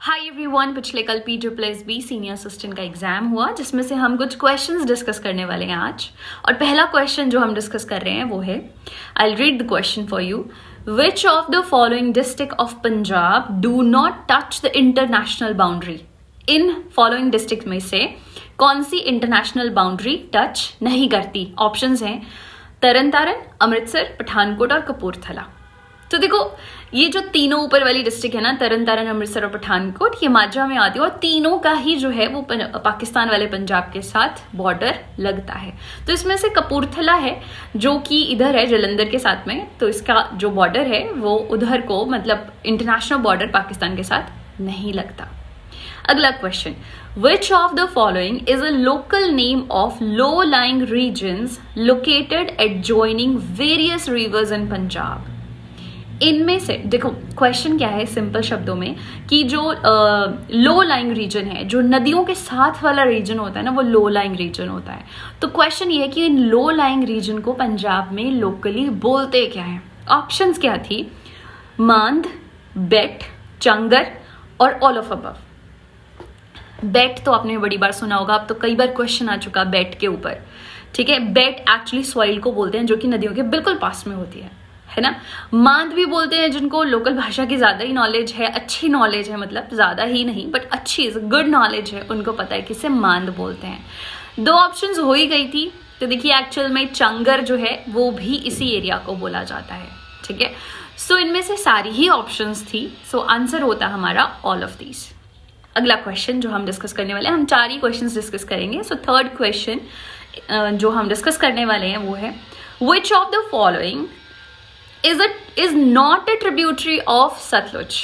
Hi everyone, पिछले कल PSSB senior assistant का एग्जाम हुआ जिसमें से हम कुछ क्वेश्चंस डिस्कस करने वाले हैं आज। और पहला क्वेश्चन जो हम डिस्कस कर रहे हैं वो है, I will read the question for you. Which of the following district of Punjab do not touch the international boundary? In following district में से कौन सी इंटरनेशनल बाउंड्री टच नहीं करती? ऑप्शंस हैं तरन तारण, अमृतसर, पठानकोट और कपूरथला। तो देखो, ये जो तीनों ऊपर वाली डिस्ट्रिक्ट है ना, तरन तारण, अमृतसर और पठानकोट, ये माझा में आती है और तीनों का ही जो है वो पाकिस्तान वाले पंजाब के साथ बॉर्डर लगता है। तो इसमें से कपूरथला है जो कि इधर है जलंधर के साथ में, तो इसका जो बॉर्डर है वो उधर को, मतलब इंटरनेशनल बॉर्डर पाकिस्तान के साथ नहीं लगता। अगला question, which of the following is a local name of low lying regions located adjoining various rivers in Punjab? इनमें से देखो, क्वेश्चन क्या है सिंपल शब्दों में कि जो लो लाइंग रीजन है, जो नदियों के साथ वाला रीजन होता है ना, वो लो लाइंग रीजन होता है। तो क्वेश्चन ये है कि इन लो लाइंग रीजन को पंजाब में लोकली बोलते क्या है? ऑप्शंस क्या थी? मांद, बेट, चंगर और ऑल ऑफ अबव। बेट तो आपने बड़ी बार सुना होगा, अब तो कई बार क्वेश्चन आ चुका बेट के ऊपर। ठीक है, बेट एक्चुअली सॉइल को बोलते हैं जो कि नदियों के बिल्कुल पास में होती है ना। मांद भी बोलते हैं जिनको लोकल भाषा की ज्यादा ही नॉलेज है, अच्छी नॉलेज है, मतलब ज्यादा ही नहीं बट अच्छी गुड नॉलेज है, उनको पता है किसे मांद बोलते हैं। दो ऑप्शंस हो ही गई थी। तो देखिए, एक्चुअल में चंगर जो है वो भी इसी एरिया को बोला जाता है। ठीक है, सो इनमें से सारी ही ऑप्शंस थी, सो आंसर होता हमारा ऑल ऑफ दीज। अगला क्वेश्चन जो हम डिस्कस करने वाले हैं, हम चार ही क्वेश्चन डिस्कस करेंगे। सो थर्ड क्वेश्चन जो हम डिस्कस करने वाले हैं वो है, which of the following is not a tributary of Sutlej?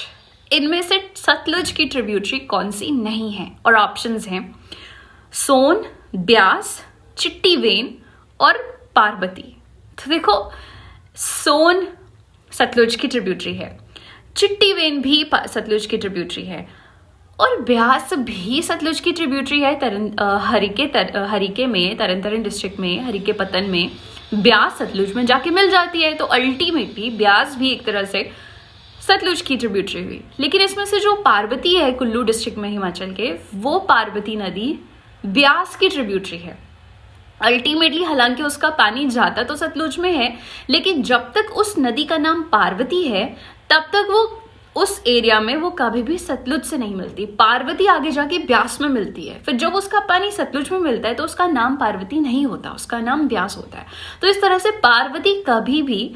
इनमें से सतलुज की ट्रिब्यूटरी कौन सी नहीं है? और ऑप्शंस हैं सोन, ब्यास, चिट्टी वेन और पार्वती। तो देखो, सोन सतलुज की ट्रिब्यूटरी है, चिट्टी वेन भी सतलुज की ट्रिब्यूटरी है और ब्यास भी सतलुज की ट्रिब्यूटरी है। हरिके में, तरन तारण डिस्ट्रिक्ट में, हरिके पतन में ब्यास सतलुज में जाके मिल जाती है। तो अल्टीमेटली ब्यास भी एक तरह से सतलुज की ट्रिब्यूटरी हुई। लेकिन इसमें से जो पार्वती है कुल्लू डिस्ट्रिक्ट में हिमाचल के, वो पार्वती नदी ब्यास की ट्रिब्यूटरी है अल्टीमेटली। हालांकि उसका पानी जाता तो सतलुज में है, लेकिन जब तक उस नदी का नाम पार्वती है तब तक वो उस एरिया में वो कभी भी सतलुज से नहीं मिलती। पार्वती आगे जाके ब्यास में मिलती है, फिर जब उसका पानी सतलुज में मिलता है तो उसका नाम पार्वती नहीं होता, उसका नाम ब्यास होता है। तो इस तरह से पार्वती कभी भी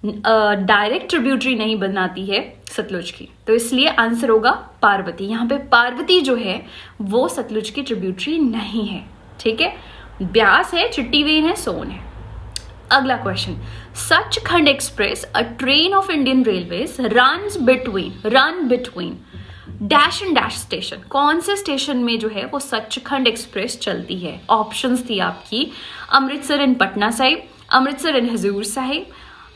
डायरेक्ट ट्रिब्यूटरी नहीं बनाती है सतलुज की, तो इसलिए आंसर होगा पार्वती। यहाँ पे पार्वती जो है वो सतलुज की ट्रिब्यूटरी नहीं है। ठीक है, ब्यास है, चिट्टी वेन है, सोन है। अगला question, Sachkhand express a train of Indian railways run between dash and dash station? कौन से स्टेशन में जो है वो सचखंड एक्सप्रेस चलती है? ऑप्शंस थी आपकी Amritsar and Patna Sahib, Amritsar and Hazur Sahib,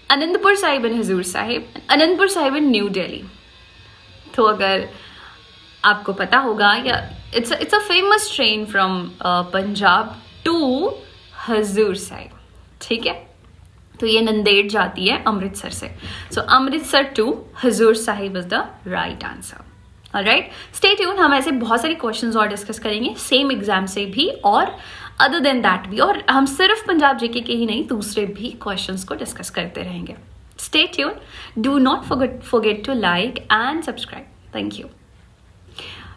Anandpur Sahib and Hazur Sahib, Anandpur Sahib and New Delhi. तो अगर आपको पता होगा, या it's a famous train from Punjab to Hazur Sahib. ठीक है, तो ये नंदेड़ जाती है अमृतसर से। सो Amritsar to Hazur Sahib is the right answer. Alright, stay tune, हम ऐसे बहुत सारे क्वेश्चंस और डिस्कस करेंगे सेम एग्जाम से भी और अदर देन दैट भी, और हम सिर्फ पंजाब जीके के ही नहीं दूसरे भी क्वेश्चंस को डिस्कस करते रहेंगे। Stay tune, do not forget to like and subscribe. Thank you.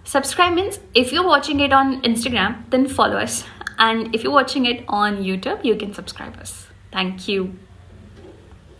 Subscribe means if you're watching it on Instagram, then follow us. And if you're watching it on YouTube, you can subscribe us. Thank you.